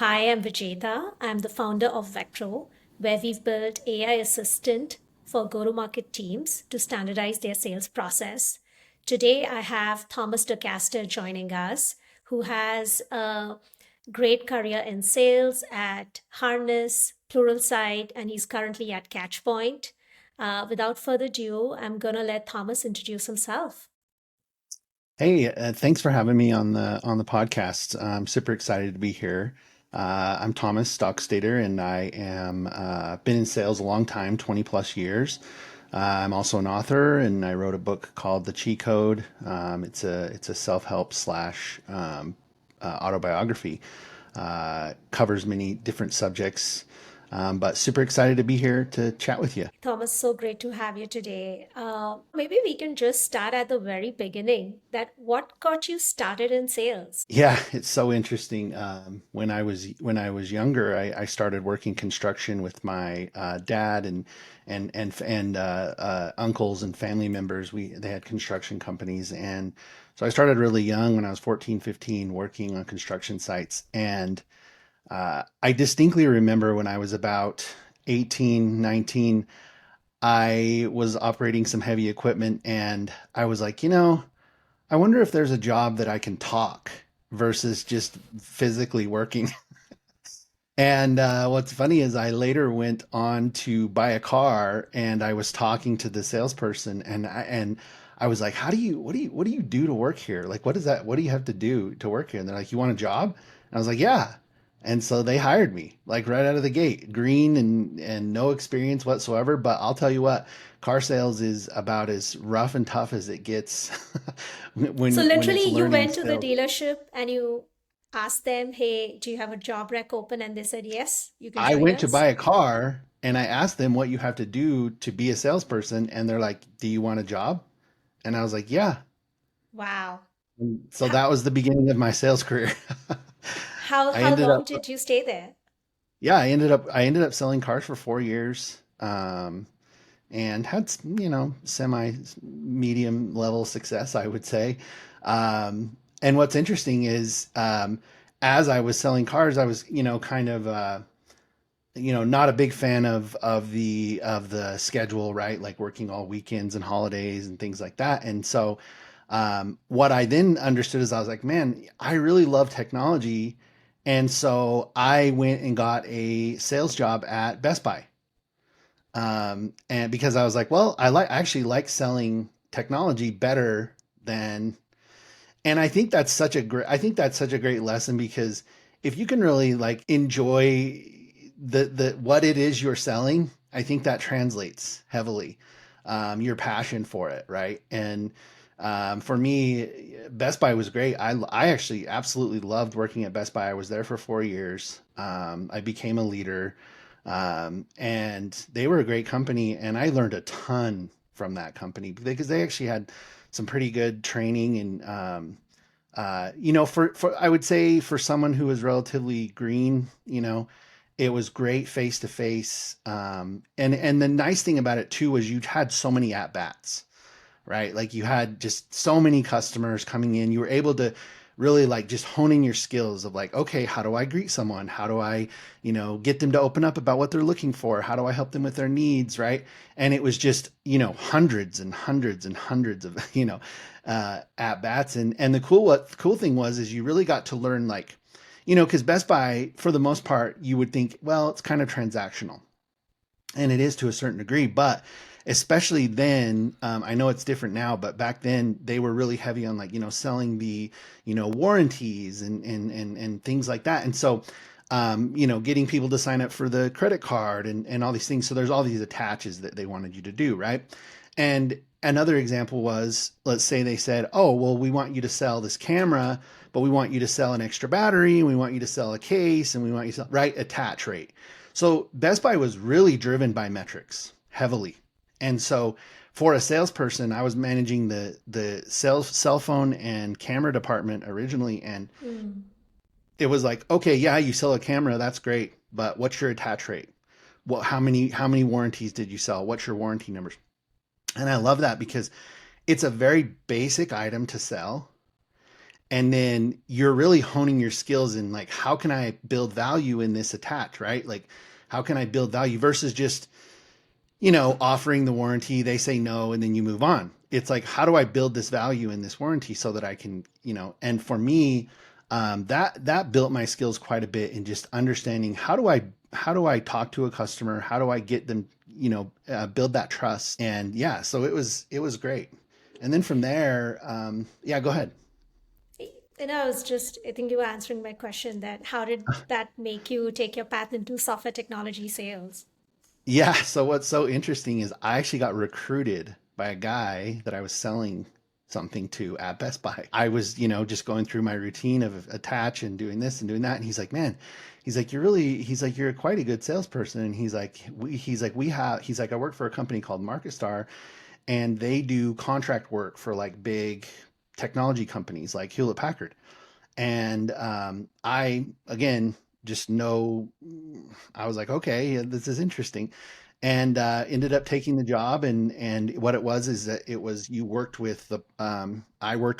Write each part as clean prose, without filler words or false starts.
Hi, I'm Vijeta. I'm the founder of Vectro, where we've built AI assistant for go-to-market teams to standardize their sales process. Today, I have Thomas Dockstader joining us, who has a great career in sales at Harness, Pluralsight, and he's currently at Catchpoint. Without further ado, I'm gonna let Thomas introduce himself. Hey, thanks for having me on the podcast. I'm super excited to be here. I'm Thomas Dockstader, and I am been in sales a long time, 20 plus years. I'm also an author, and I wrote a book called The Cheat Code. It's a self-help slash autobiography. Covers many different subjects, but super excited to be here to chat with you. Thomas, so great to have you today. Maybe we can just start at the very beginning. That what got you started in sales? Yeah, it's so interesting. When I was younger, I started working construction with my dad and uncles and family members. They had construction companies, and so I started really young when I was 14, 15, working on construction sites. And I distinctly remember when I was about 18, 19, I was operating some heavy equipment, and I was like, I wonder if there's a job that I can talk versus just physically working. And what's funny is I later went on to buy a car, and I was talking to the salesperson, and I was like, "How do you what do you do to work here? Like, what is that? What do you have to do to work here?" And they're like, "You want a job?" And I was like, "Yeah." And so they hired me like right out of the gate, green and no experience whatsoever. But I'll tell you what, car sales is about as rough and tough as it gets So when literally, it's you learning went to the sales. dealership and you asked them, "Hey, do you have a job rec open?" And they said, "Yes, you can I join went to us." buy a car and I asked them what you have to do to be a salesperson, and they're like, "Do you want a job?" And I was like, "Yeah." Wow. And so How that was the beginning of my sales career. how I how ended long up, did you stay there? yeah, I ended up selling cars for 4 years, and had semi medium level success, I would say. And what's interesting is, as I was selling cars, I was kind of not a big fan of the schedule, right? Like working all weekends and holidays and things like that. And so what I then understood is I was like, man, I really love technology. And so I went and got a sales job at Best Buy. And because I was like, well, I actually like selling technology better than, and I think that's such a great lesson, because if you can really like enjoy the what it is you're selling, I think that translates heavily, your passion for it, right? And for me, Best Buy was great. I actually absolutely loved working at Best Buy. I was there for 4 years. I became a leader, and they were a great company, and I learned a ton from that company because they actually had some pretty good training. And for I would say for someone who was relatively green, it was great face to face. And the nice thing about it too was you had so many at bats, right? Like you had just so many customers coming in. You were able to really like just honing your skills of like, okay, how do I greet someone? How do I, get them to open up about what they're looking for? How do I help them with their needs, right? And it was just, hundreds and hundreds and hundreds of, at bats. And the cool thing was is you really got to learn, like, because Best Buy, for the most part, you would think, well, it's kind of transactional, and it is to a certain degree. But especially then, I know it's different now, but back then they were really heavy on, like, selling the warranties and things like that. And so getting people to sign up for the credit card and all these things. So there's all these attaches that they wanted you to do, right? And another example was, let's say they said, oh, well, we want you to sell this camera, but we want you to sell an extra battery, and we want you to sell a case, and we want you to sell, right, attach rate. So Best Buy was really driven by metrics heavily. And so for a salesperson, I was managing the sales cell phone and camera department originally, and Hmm. it was like, okay, yeah, you sell a camera, that's great, but what's your attach rate? Well, how many warranties did you sell? What's your warranty numbers? And I love that because it's a very basic item to sell, And then you're really honing your skills in like, how can I build value in this attach, right? Like, how can I build value versus just, offering the warranty, they say no, and then you move on. It's like, how do I build this value in this warranty so that I can, and for me, that built my skills quite a bit in just understanding how do I talk to a customer, how do I get them, build that trust, and yeah, so it was great. And then from there, yeah, go ahead. I think you were answering my question that how did that make you take your path into software technology sales? Yeah. So what's so interesting is I actually got recruited by a guy that I was selling something to at Best Buy. I was, just going through my routine of attach and doing this and doing that. And he's like, man, he's like, you're quite a good salesperson. And he's like, I work for a company called Marketstar and they do contract work for like big technology companies like Hewlett Packard. And I, again, just know, I was like, okay, yeah, this is interesting. And ended up taking the job. And what it was is that it was, I worked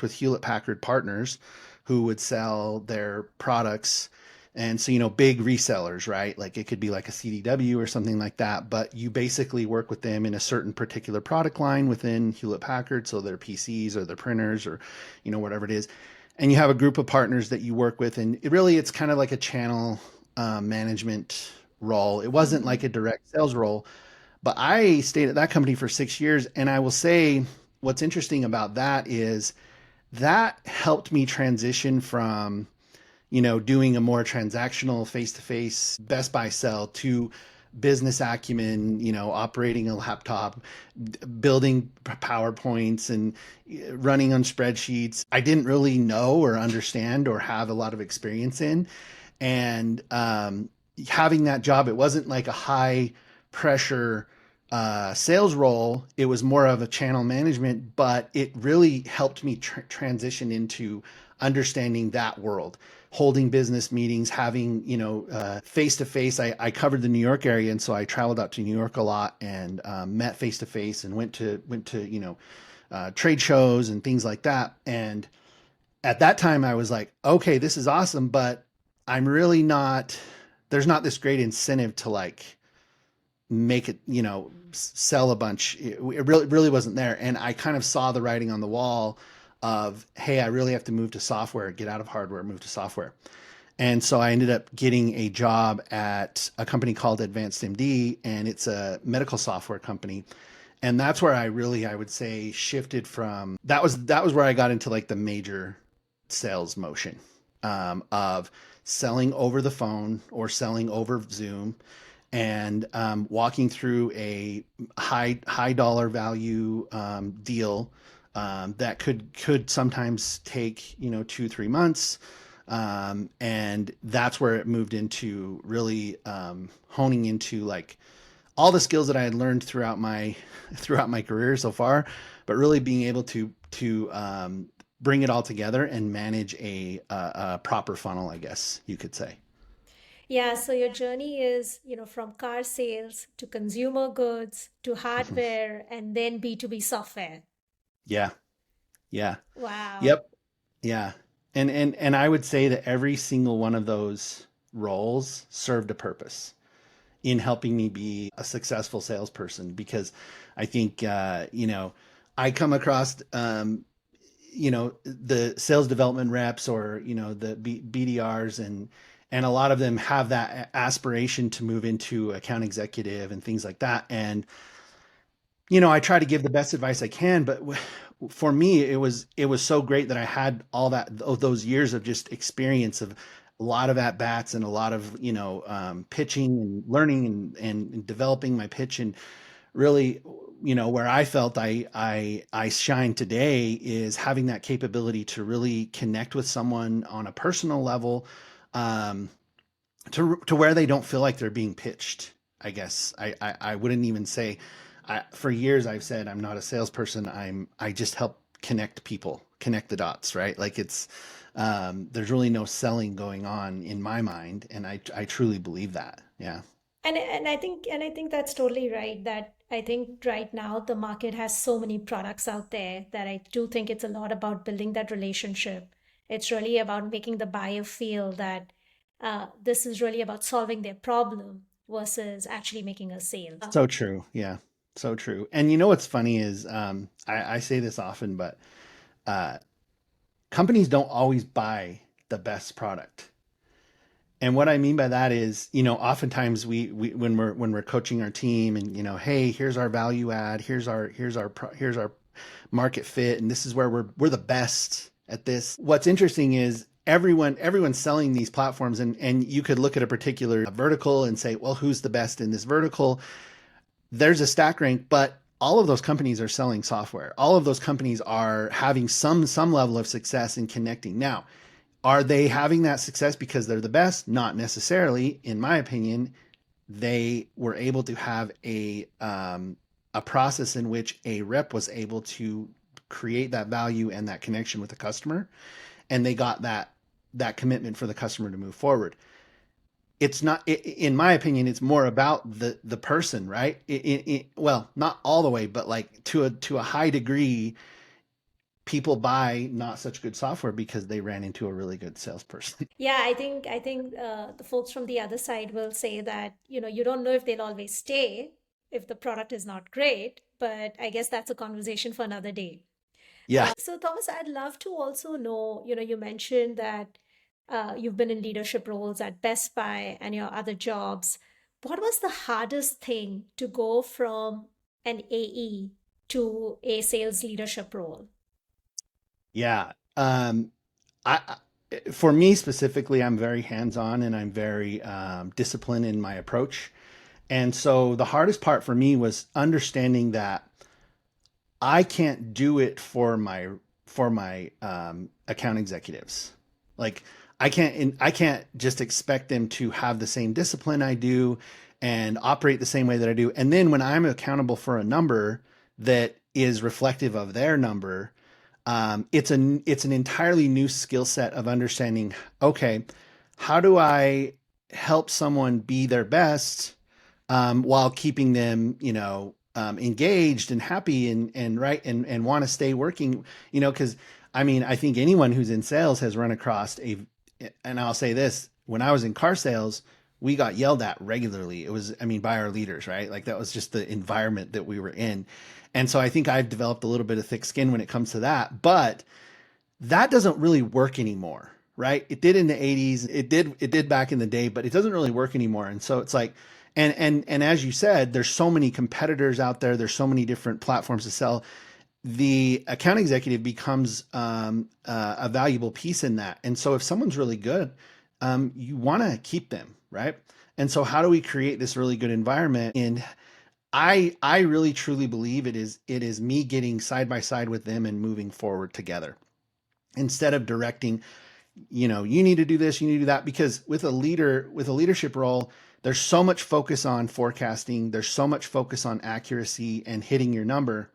with Hewlett Packard partners who would sell their products. And so, big resellers, right? Like it could be like a CDW or something like that, but you basically work with them in a certain particular product line within Hewlett Packard. So their PCs or their printers or, whatever it is. And you have a group of partners that you work with. And it's kind of like a channel management role. It wasn't like Hmm. a direct sales role, but I stayed at that company for 6 years. And I will say what's interesting about that is that helped me transition from doing a more transactional face-to-face Best Buy sell to business acumen, operating a laptop, building PowerPoints and running on spreadsheets. I didn't really know or understand or have a lot of experience in. And having that job, it wasn't like a high pressure sales role. It was more of a channel management, but it really helped me transition into understanding that world, holding business meetings, having, face to face. I covered the New York area. And so I traveled out to New York a lot and met face to face and went to, trade shows and things like that. And at that time I was like, okay, this is awesome, but I'm really not, there's not this great incentive to like make it, sell a bunch. It really wasn't there. And I kind of saw the writing on the wall of, hey, I really have to move to software, get out of hardware, move to software. And so I ended up getting a job at a company called Advanced MD, and it's a medical software company. And that's where I would say, shifted from that was where I got into like the major sales motion of selling over the phone or selling over Zoom and walking through a high dollar value deal that could sometimes take 2-3 months, and that's where it moved into really honing into like all the skills that I had learned throughout my career so far, but really being able to bring it all together and manage a proper funnel, I guess you could say. Yeah, so your journey is, from car sales to consumer goods to hardware and then B2B software. Yeah, yeah, Wow. yep, yeah. And I would say that every single one of those roles served a purpose in helping me be a successful salesperson because I think I come across the sales development reps or the BDRs, and a lot of them have that aspiration to move into account executive and things like that. And I try to give the best advice I can, but for me, it was so great that I had all those years of just experience of a lot of at bats and a lot of pitching and learning and developing my pitch, and really, where I felt I shine today is having that capability to really connect with someone on a personal level, um, to where they don't feel like they're being pitched. I guess I wouldn't even say. For years I've said I'm not a salesperson. I just help connect people, connect the dots, right? Like there's really no selling going on in my mind, and I truly believe that. Yeah. And I think that's totally right. That I think right now the market has so many products out there that I do think it's a lot about building that relationship It's really about making the buyer feel that this is really about solving their problem versus actually making a sale. So true. Yeah. So true. And you know what's funny is I say this often, but uh, companies don't always buy the best product. And what I mean by that is, oftentimes we when we're coaching our team and, hey, here's our value add, here's our market fit, and this is where we're the best at this. What's interesting is everyone's selling these platforms, and you could look at a particular vertical and say, well, who's the best in this vertical? There's a stack rank, but all of those companies are selling software. All of those companies are having some level of success in connecting. Now, are they having that success because they're the best? Not necessarily. In my opinion, they were able to have a process in which a rep was able to create that value and that connection with the customer, and they got that commitment for the customer to move forward. It's not, in my opinion, it's more about the person, right? Well, not all the way, but like to a high degree, people buy not such good software because they ran into a really good salesperson. Yeah, I think the folks from the other side will say that, you don't know if they'll always stay if the product is not great, but I guess that's a conversation for another day. Yeah. So Thomas, I'd love to also know, you mentioned that you've been in leadership roles at Best Buy and your other jobs. What was the hardest thing to go from an AE to a sales leadership role? Yeah. For me specifically, I'm very hands-on and I'm very disciplined in my approach. And so the hardest part for me was understanding that I can't do it for my account executives. Like I can't just expect them to have the same discipline I do and operate the same way that I do. And then when I'm accountable for a number that is reflective of their number, it's an entirely new skill set of understanding. Okay, how do I help someone be their best while keeping them, engaged and happy and right and want to stay working, because I mean, I think anyone who's in sales has run across and I'll say this, when I was in car sales, we got yelled at regularly. It was, I mean, by our leaders, right? Like that was just the environment that we were in. And so I think I've developed a little bit of thick skin when it comes to that, but that doesn't really work anymore, right? It did in the 80s, it did back in the day, but it doesn't really work anymore. And so it's like, and as you said, there's so many competitors out there, there's so many different platforms to sell. The account executive becomes a valuable piece in that. And so if someone's really good, you want to keep them, right? And so how do we create this really good environment? And I really truly believe it is me getting side by side with them and moving forward together instead of directing, you need to do this, you need to do that. Because with a leadership role, there's so much focus on forecasting, there's so much focus on accuracy and hitting your number.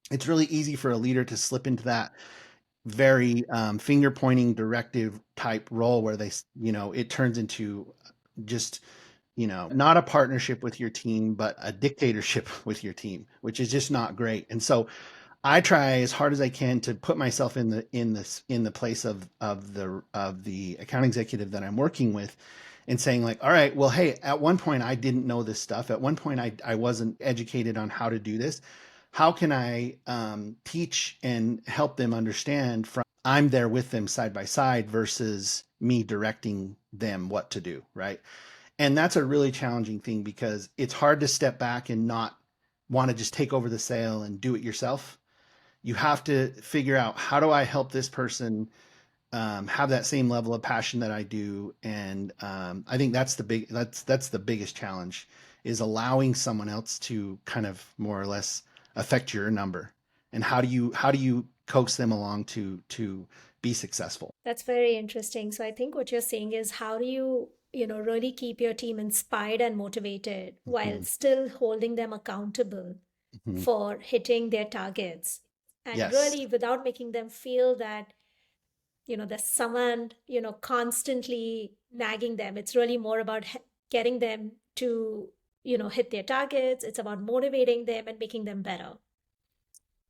It's really easy for a leader to slip into that very finger pointing directive type role where it turns into just, not a partnership with your team, but a dictatorship with your team, which is just not great. And so I try as hard as I can to put myself in the place of the account executive that I'm working with, and saying like, all right, well, hey, at one point I didn't know this stuff. At one point I wasn't educated on how to do this. How can I teach and help them understand from I'm there with them side by side versus me directing them what to do, right? And that's a really challenging thing because it's hard to step back and not want to just take over the sale and do it yourself. You have to figure out, how do I help this person have that same level of passion that I do. And I think that's the biggest challenge, is allowing someone else to kind of more or less affect your number. And how do you coax them along to be successful? That's very interesting. So I think what you're saying is how do you, really keep your team inspired and motivated while Mhm. still holding them accountable Mhm. for hitting their targets and Yes. really without making them feel that, there's someone, constantly nagging them. It's really more about getting them to, hit their targets. It's about motivating them and making them better.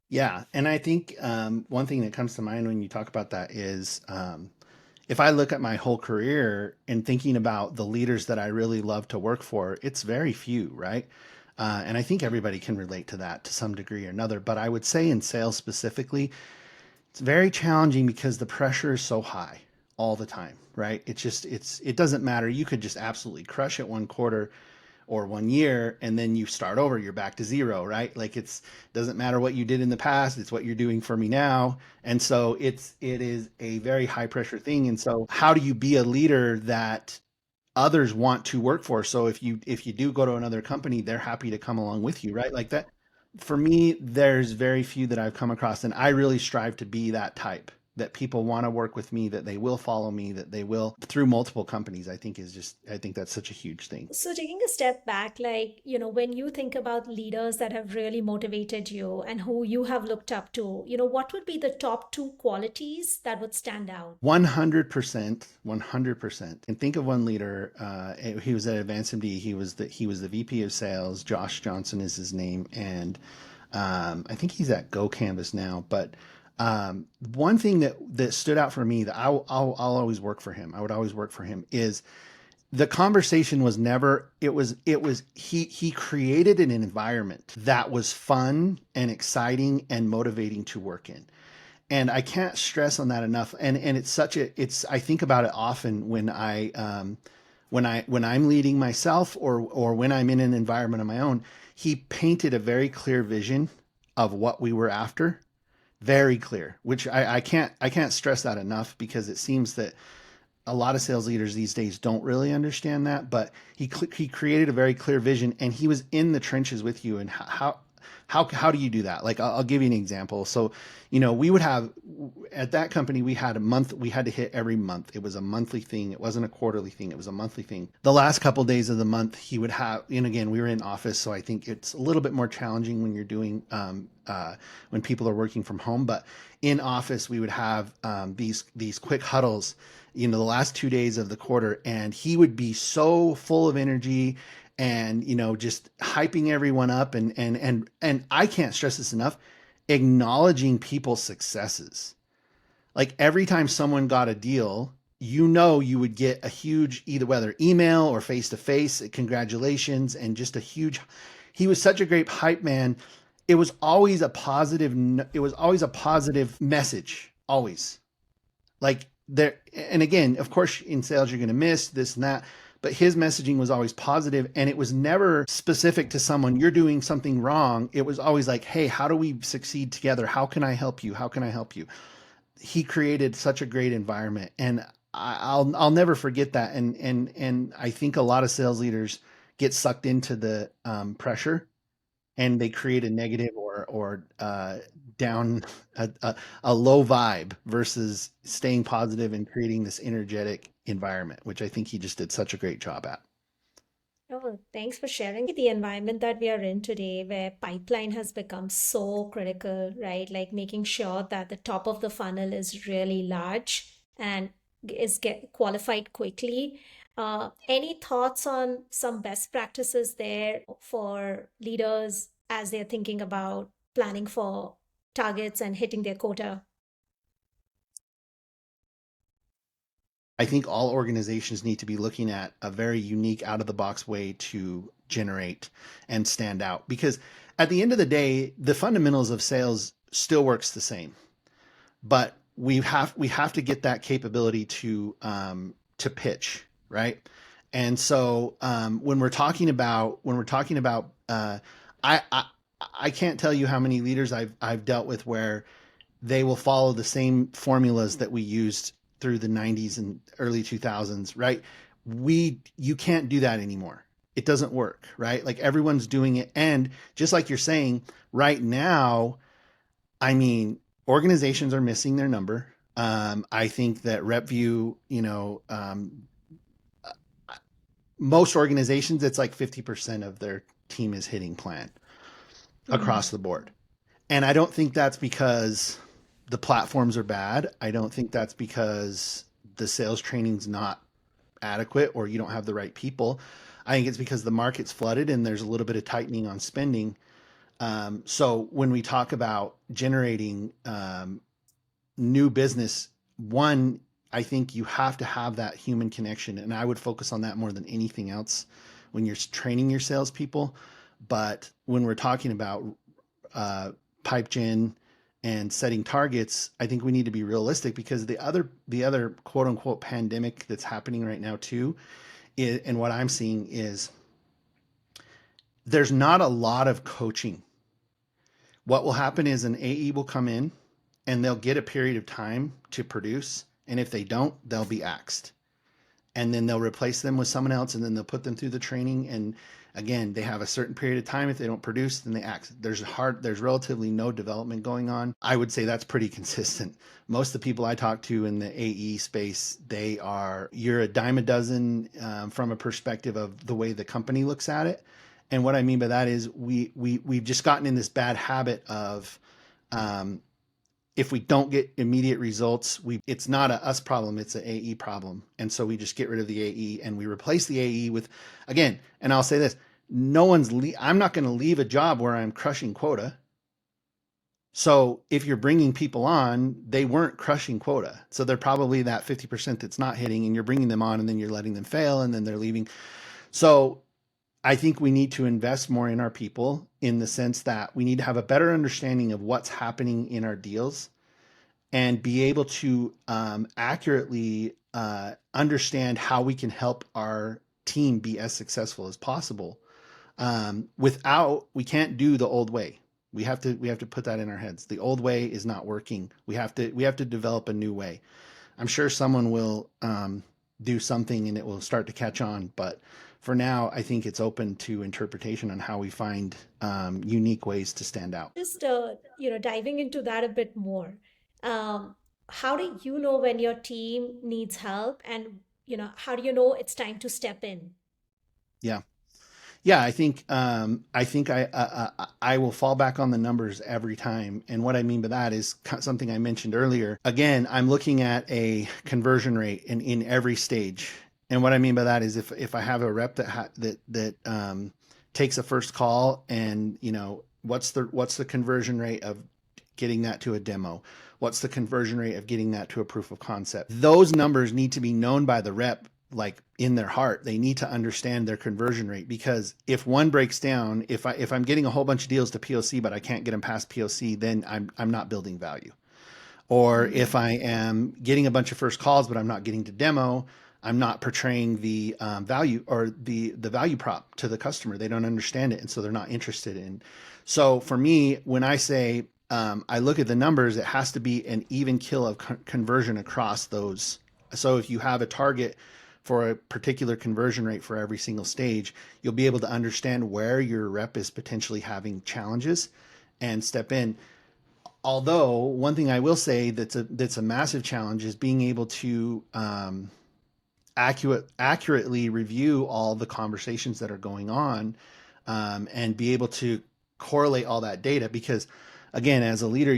Yeah, and I think one thing that comes to mind when you talk about that is if I look at my whole career and thinking about the leaders that I really love to work for, it's very few, right? And I think everybody can relate to that to some degree or another. But I would say in sales specifically, it's very challenging because the pressure is so high all the time, right? It doesn't matter. You could just absolutely crush it one quarter or 1 year and then you start over, you're back to zero, right? Like it's doesn't matter what you did in the past, it's what you're doing for me now. And so it is a very high pressure thing. And so how do you be a leader that others want to work for? So if you do go to another company, they're happy to come along with you, right? Like that. For me, there's very few that I've come across, and I really strive to be that type, that people want to work with me, that they will follow me, that they will through multiple companies. I think that's such a huge thing. So, taking a step back, like, when you think about leaders that have really motivated you and who you have looked up to, what would be the top two qualities that would stand out? 100%, 100%. And think of one leader. He was at Advanced MD. He was the VP of Sales. Josh Johnson is his name, and I think he's at Go Canvas now. But one thing that stood out for me that I'll always work for him. I would always work for him is the conversation was never he created an environment that was fun and exciting and motivating to work in. And I can't stress on that enough. And it's I think about it often when I'm leading myself or when I'm in an environment of my own. He painted a very clear vision of what we were after, very clear, which I can't stress that enough, because it seems that a lot of sales leaders these days don't really understand that. But he created a very clear vision, and he was in the trenches with you. And how do you do that? Like I'll give you an example. So we would have, at that company, we had a month, we had to hit every month. It was a monthly thing. It wasn't a quarterly thing. It was a monthly thing. The last couple of days of the month, he would have, and again, we were in office, so I think it's a little bit more challenging when you're doing when people are working from home. But in office, we would have these quick huddles, the last 2 days of the quarter, and he would be so full of energy and just hyping everyone up, and I can't stress this enough, acknowledging people's successes. Like every time someone got a deal, you would get a huge, either whether email or face to face, congratulations, and just a huge. He was such a great hype man. It was always a positive. It was always a positive message. Always, like there. And again, of course, in sales you're going to miss this and that, but his messaging was always positive, and it was never specific to someone, you're doing something wrong. It was always like, hey, how do we succeed together? How can I help you? How can I help you? He created such a great environment, and I'll never forget that. And I think a lot of sales leaders get sucked into the pressure, and they create a negative or down a low vibe versus staying positive and creating this energetic environment, which I think he just did such a great job at. Oh, thanks for sharing the environment that we are in today, where pipeline has become so critical, right? Like making sure that the top of the funnel is really large and is get qualified quickly. Any thoughts on some best practices there for leaders as they're thinking about planning for targets and hitting their quota? I think all organizations need to be looking at a very unique, out of the box way to generate and stand out, because at the end of the day, the fundamentals of sales still works the same, but we have to get that capability to pitch, right? And so when we're talking about I, I I can't tell you how many leaders I've dealt with where they will follow the same formulas that we used through the 90s and early 2000s, right? You can't do that anymore. It doesn't work, right? Like everyone's doing it, and just like you're saying right now, I mean, organizations are missing their number. I think that RepView, most organizations, it's like 50% of their team is hitting plan across the board. And I don't think that's because the platforms are bad. I don't think that's because the sales training's not adequate or you don't have the right people. I think it's because the market's flooded and there's a little bit of tightening on spending. So when we talk about generating new business, one, I think you have to have that human connection, and I would focus on that more than anything else when you're training your salespeople. But when we're talking about uh, pipe gen and setting targets, I think we need to be realistic, because the other quote unquote pandemic that's happening right now too, and what I'm seeing is there's not a lot of coaching. What will happen is an AE will come in and they'll get a period of time to produce. And if they don't, they'll be axed. And then they'll replace them with someone else, and then they'll put them through the training. And again, they have a certain period of time. If they don't produce, then they axe. There's relatively no development going on. I would say that's pretty consistent. Most of the people I talk to in the AE space, you're a dime a dozen from a perspective of the way the company looks at it. And what I mean by that is we've just gotten in this bad habit of, if we don't get immediate results, it's not a us problem, it's an AE problem. And so we just get rid of the AE and we replace the AE with, again, and I'll say this, I'm not going to leave a job where I'm crushing quota. So if you're bringing people on, they weren't crushing quota. So they're probably that 50% that's not hitting, and you're bringing them on and then you're letting them fail and then they're leaving. So I think we need to invest more in our people, in the sense that we need to have a better understanding of what's happening in our deals and be able to accurately understand how we can help our team be as successful as possible. We can't do the old way. We have to put that in our heads. The old way is not working. We have to develop a new way. I'm sure someone will do something and it will start to catch on, but for now, I think it's open to interpretation on how we find unique ways to stand out. Just diving into that a bit more. Um, how do you know when your team needs help, and how do you know it's time to step in? Yeah. Yeah, I think I will fall back on the numbers every time, and what I mean by that is something I mentioned earlier. Again, I'm looking at a conversion rate in every stage, and what I mean by that is if I have a rep that takes a first call, and what's the conversion rate of getting that to a demo? What's the conversion rate of getting that to a proof of concept? Those numbers need to be known by the rep, like in their heart. They need to understand their conversion rate, because if one breaks down, if I'm getting a whole bunch of deals to POC but I can't get them past POC, then I'm not building value. Or if Hmm. I am getting a bunch of first calls but I'm not getting to demo, I'm not portraying the value, or the value prop to the customer. They don't understand it, and so they're not interested in. So for me, when I say I look at the numbers, it has to be an even kill of conversion across those. So if you have a target for a particular conversion rate for every single stage, you'll be able to understand where your rep is potentially having challenges and step in. Although one thing I will say that's a massive challenge is being able to accurately review all the conversations that are going on, and be able to correlate all that data. Because again, as a leader,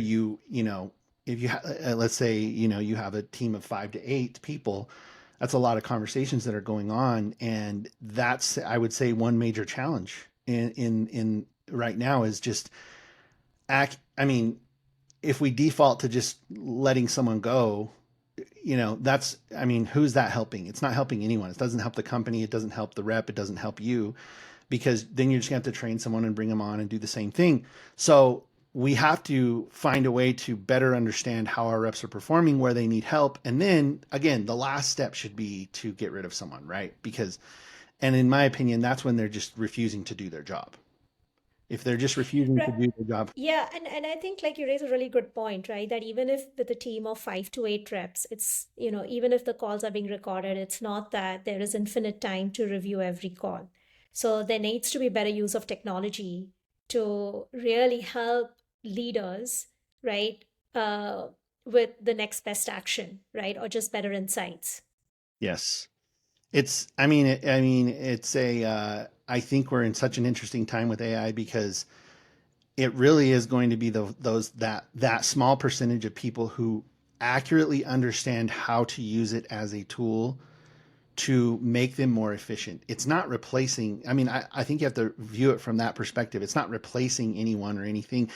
if let's say you have a team of 5 to 8 people, that's a lot of conversations that are going on, and that's, I would say, one major challenge in right now is just I mean, if we default to just letting someone go, that's, I mean, who's that helping? It's not helping anyone. It doesn't help the company. It doesn't help the rep. It doesn't help you, because then you're just going to have to train someone and bring them on and do the same thing. So we have to find a way to better understand how our reps are performing, where they need help. And then again, the last step should be to get rid of someone, right? And in my opinion, that's when they're just refusing to do their job. If they're just refusing to Right. do their job. Yeah, and I think like you raise a really good point, right? That even if with a team of 5 to 8 reps, even if the calls are being recorded, it's not that there is infinite time to review every call. So there needs to be better use of technology to really help leaders, right? With the next best action, right? Or just better insights. Yes. I think we're in such an interesting time with AI, because it really is going to be that small percentage of people who accurately understand how to use it as a tool to make them more efficient. It's not replacing, I mean, I think you have to view it from that perspective. It's not replacing anyone or anything.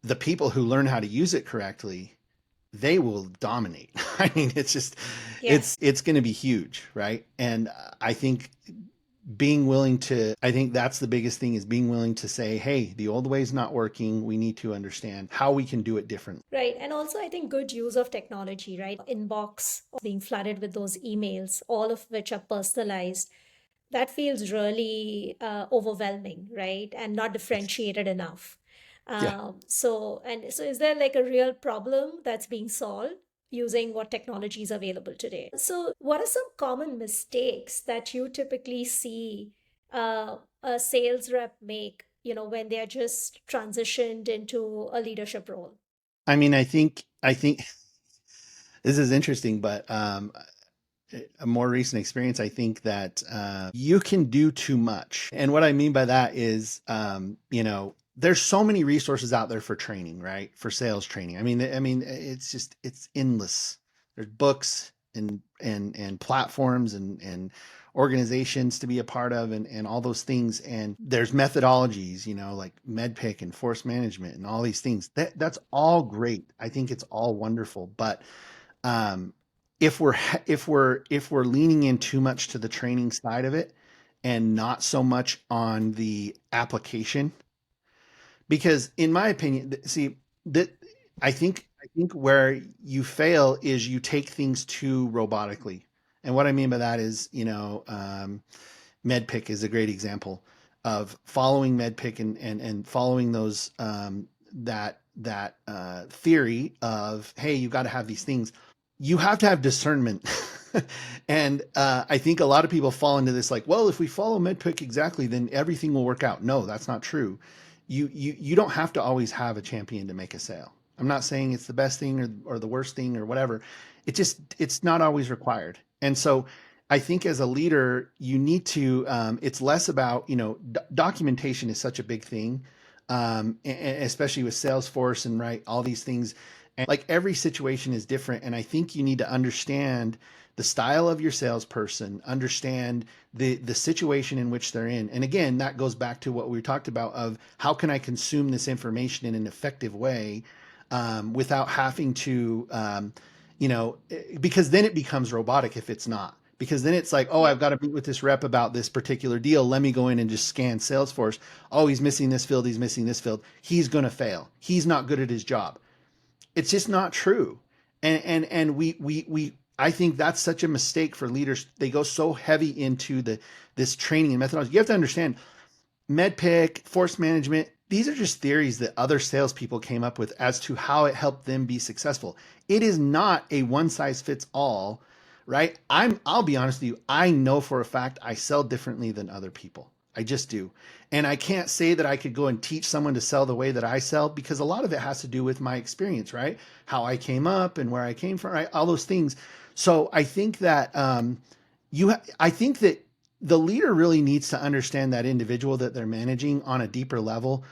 The people who learn how to use it correctly, they will dominate. I mean, it's just, Yes. it's going to be huge, right? And I think being willing to, I think that's the biggest thing, is being willing to say, hey, the old way is not working. We need to understand how we can do it differently. Right. And also, I think good use of technology, right? Inbox being flooded with those emails, all of which are personalized. That feels really overwhelming, right? And not differentiated enough. Yeah. So is there like a real problem that's being solved using what technology is available today? So, what are some common mistakes that you typically see a sales rep make, when they're just transitioned into a leadership role? I mean, I think this is interesting, but a more recent experience, I think that you can do too much. And what I mean by that is, there's so many resources out there for training, right? For sales training. I mean, it's just, it's endless. There's books and platforms and organizations to be a part of, and all those things. And there's methodologies, like MedPick and force management and all these things. That's all great. I think it's all wonderful, but um, if we're leaning in too much to the training side of it and not so much on the application, because in my opinion, see that I think where you fail is you take things too robotically. And what I mean by that is, MedPick is a great example of following MedPick and following those, that theory of, hey, you got to have these things. You have to have discernment. And I think a lot of people fall into this, like, well, if we follow MedPick exactly, then everything will work out. No, that's not true. You don't have to always have a champion to make a sale. I'm not saying it's the best thing or the worst thing or whatever. It's not always required. And so I think as a leader, you need to, it's less about, documentation is such a big thing, especially with Salesforce and, right, all these things. And like, every situation is different. And I think you need to understand the style of your salesperson, understand the situation in which they're in. And again, that goes back to what we talked about of how can I consume this information in an effective way, without having to, because then it becomes robotic if it's not. Because then it's like, oh, Yeah. I've got to meet with this rep about this particular deal. Let me go in and just scan Salesforce. Oh, he's missing this field. He's missing this field. He's going to fail. He's not good at his job. It's just not true. And we I think that's such a mistake for leaders. They go so heavy into this training and methodology. You have to understand, MedPick, force management, these are just theories that other salespeople came up with as to how it helped them be successful. It is not a one size fits all, right? I'll be honest with you, I know for a fact I sell differently than other people. I just do. And I can't say that I could go and teach someone to sell the way that I sell, because a lot of it has to do with my experience, right? How I came up and where I came from, right? All those things. So I think that I think that the leader really needs to understand that individual that they're managing on a deeper level,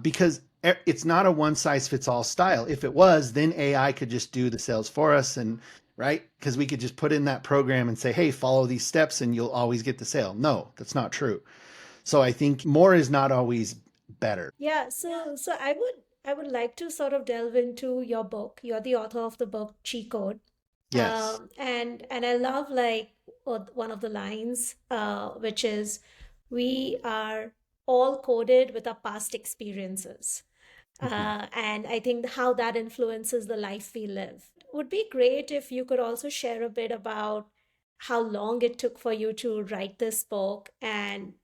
because it's not a one size fits all style. If it was, then AI could just do the sales for us, and right, because we could just put in that program and say, hey, follow these steps and you'll always get the sale. No, that's not true. So I think more is not always better. Yeah, so I would like to sort of delve into your book. You're the author of the book Cheat Code. Yes. And I love like one of the lines, which is, we are all coded with our past experiences. Mhm. And I think how that influences the life we live. Would be great if you could also share a bit about how long it took for you to write this book, and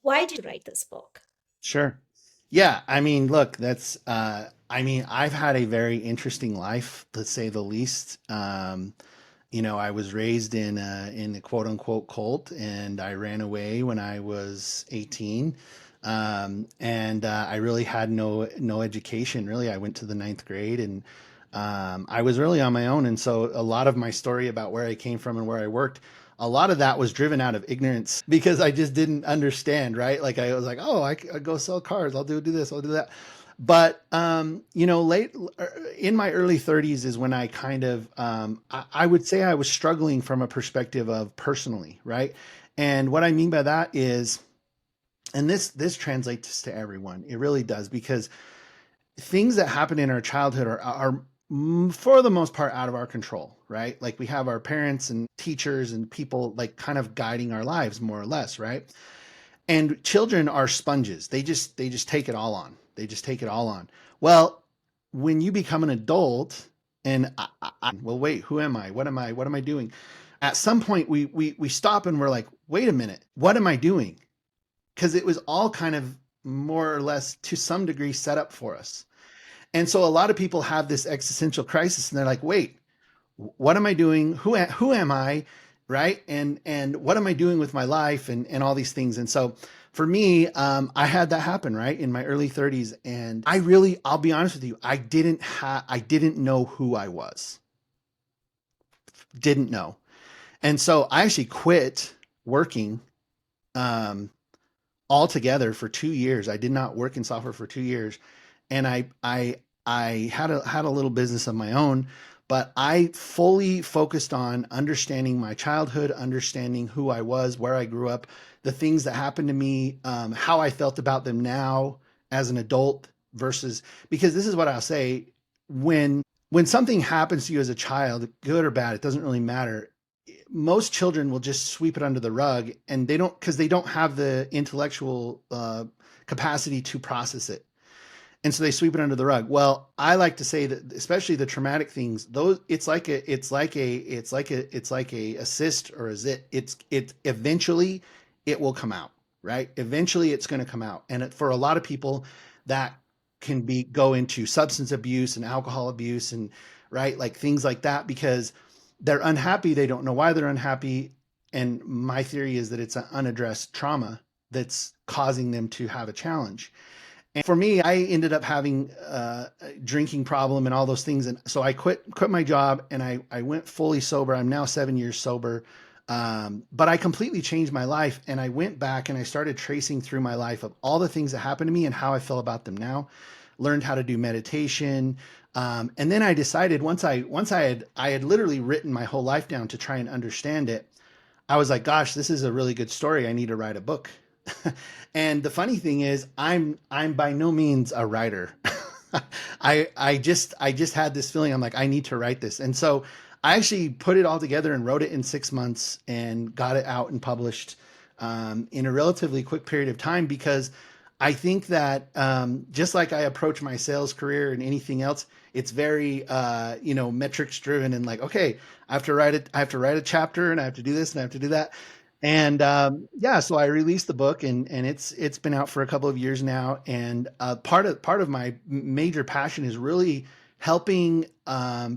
why did you write this book? Sure. Yeah, I mean, look, that's I mean, I've had a very interesting life, to say the least. I was raised in a quote unquote cult, and I ran away when I was 18. And I really had no education. Really, I went to the ninth grade, and I was really on my own. And so a lot of my story about where I came from and where I worked, a lot of that was driven out of ignorance, because I just didn't understand, right? Like, I was like, oh, I go sell cars. I'll do this. I'll do that. But late in my early 30s is when I kind of I would say I was struggling from a perspective of personally, right? And what I mean by that is, and this translates to everyone. It really does, because things that happen in our childhood are for the most part out of our control, right? Like we have our parents and teachers and people like kind of guiding our lives more or less, right? And children are sponges. They just take it all on. They just take it all on. Well, when you become an adult, and well, wait, who am I? What am I? What am I doing? At some point, we stop and we're like, wait a minute, what am I doing? Because it was all kind of more or less to some degree set up for us. And so a lot of people have this existential crisis, and they're like, wait, what am I doing? Who am I? Right. And what am I doing with my life, and all these things. And so for me, I had that happen right in my early 30s. And I'll be honest with you, I didn't know who I was. Didn't know. And so I actually quit working um, altogether for 2 years. I did not work in software for 2 years. And I had a little business of my own, but I fully focused on understanding my childhood, understanding who I was, where I grew up, the things that happened to me, how I felt about them now as an adult versus, because this is what I'll say, when something happens to you as a child, good or bad, it doesn't really matter. Most children will just sweep it under the rug, and they don't, because they don't have the intellectual capacity to process it, and so they sweep it under the rug. Well, I like to say that especially the traumatic things, those it's like a assist or a zit. It eventually it will come out, right? Eventually it's going to come out. And for a lot of people that can be go into substance abuse and alcohol abuse, and right, like things like that, because they're unhappy, they don't know why they're unhappy. And my theory is that it's an unaddressed trauma that's causing them to have a challenge. And for me, I ended up having a drinking problem and all those things. And so I quit my job, and I went fully sober. I'm now 7 years sober. But I completely changed my life, and I went back and I started tracing through my life of all the things that happened to me and how I feel about them now. Learned how to do meditation. And then I decided, once I had literally written my whole life down to try and understand it, I was like, gosh, this is a really good story. I need to write a book. And the funny thing is, I'm by no means a writer. I just had this feeling. I'm like, I need to write this. And so I actually put it all together and wrote it in 6 months and got it out and published in a relatively quick period of time, because I think that just like I approach my sales career and anything else, it's very metrics driven, and like, okay, I have to write a chapter, and I have to do this, and I have to do that. And yeah, so I released the book, and it's been out for a couple of years now. And part of my major passion is really helping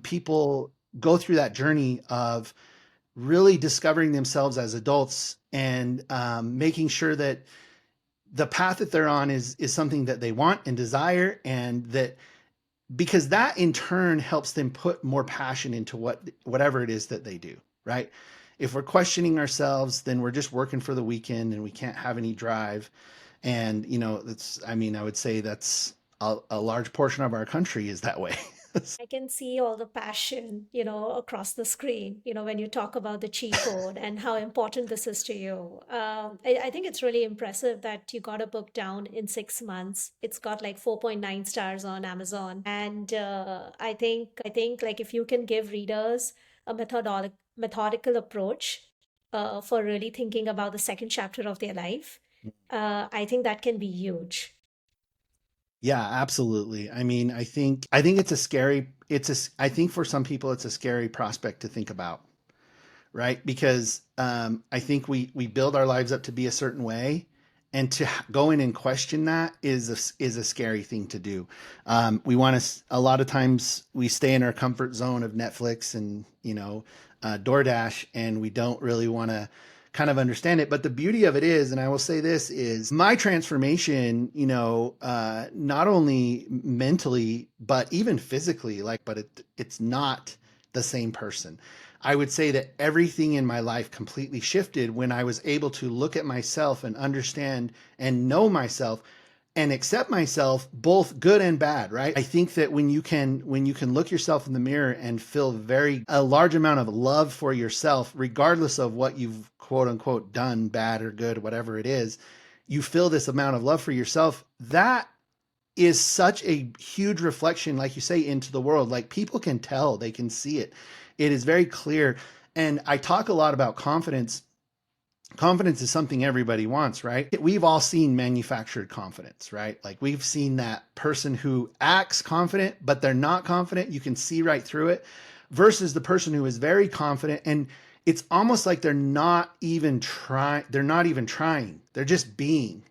people go through that journey of really discovering themselves as adults, and making sure that the path that they're on is something that they want and desire, and that, because that in turn helps them put more passion into whatever it is that they do, right? If we're questioning ourselves, then we're just working for the weekend, and we can't have any drive. And that's, I mean, I would say that's a large portion of our country is that way. I can see all the passion, across the screen, when you talk about the cheat code and how important this is to you. I think it's really impressive that you got a book down in 6 months. It's got like 4.9 stars on Amazon. And I think like if you can give readers a methodical approach for really thinking about the second chapter of their life, I think that can be huge. Yeah, absolutely. I mean, I think it's a scary I think for some people it's a scary prospect to think about, right? Because I think we build our lives up to be a certain way, and to go in and question that is a scary thing to do. We want to, a lot of times we stay in our comfort zone of Netflix and DoorDash, and we don't really want to kind of understand it. But the beauty of it is, and I will say this, is my transformation, not only mentally, but even physically, but it's not the same person. I would say that everything in my life completely shifted when I was able to look at myself and understand and know myself, and accept myself, both good and bad, right? I think that when you can look yourself in the mirror and feel a large amount of love for yourself, regardless of what you've quote unquote done, bad or good, whatever it is, you feel this amount of love for yourself. That is such a huge reflection, like you say, into the world. Like people can tell, they can see it. It is very clear. And I talk a lot about confidence. Confidence is something everybody wants, right? We've all seen manufactured confidence, right? Like we've seen that person who acts confident, but they're not confident. You can see right through it versus the person who is very confident. And it's almost like they're not even trying. They're not even trying. They're just being.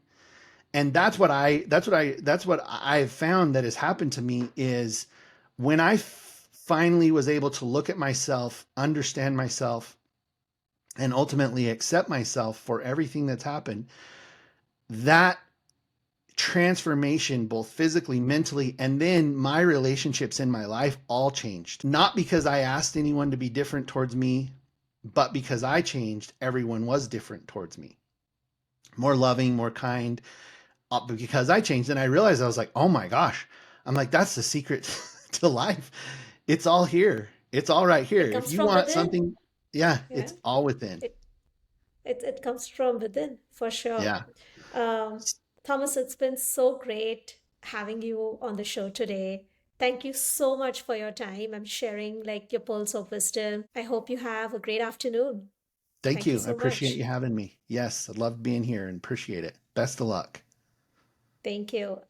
And that's what I've found that has happened to me is when I finally was able to look at myself, understand myself, and ultimately accept myself for everything that's happened, that transformation, both physically, mentally, and then my relationships in my life all changed. Not because I asked anyone to be different towards me, but because I changed, everyone was different towards me. More loving, more kind, because I changed. And I realized I was like, oh my gosh, I'm like, that's the secret to life. It's all here. It's all right here. It If comes you from want within. something, yeah, Yeah. it's all within. It it comes from within for sure. Yeah. Um, Thomas, it's been so great having you on the show today. Thank you so much for your time. I'm sharing like your pearls of wisdom. I hope you have a great afternoon. Thank Thank you you. I so appreciate much. you having me. Yes, I love being here and appreciate it. Best of luck. Thank you.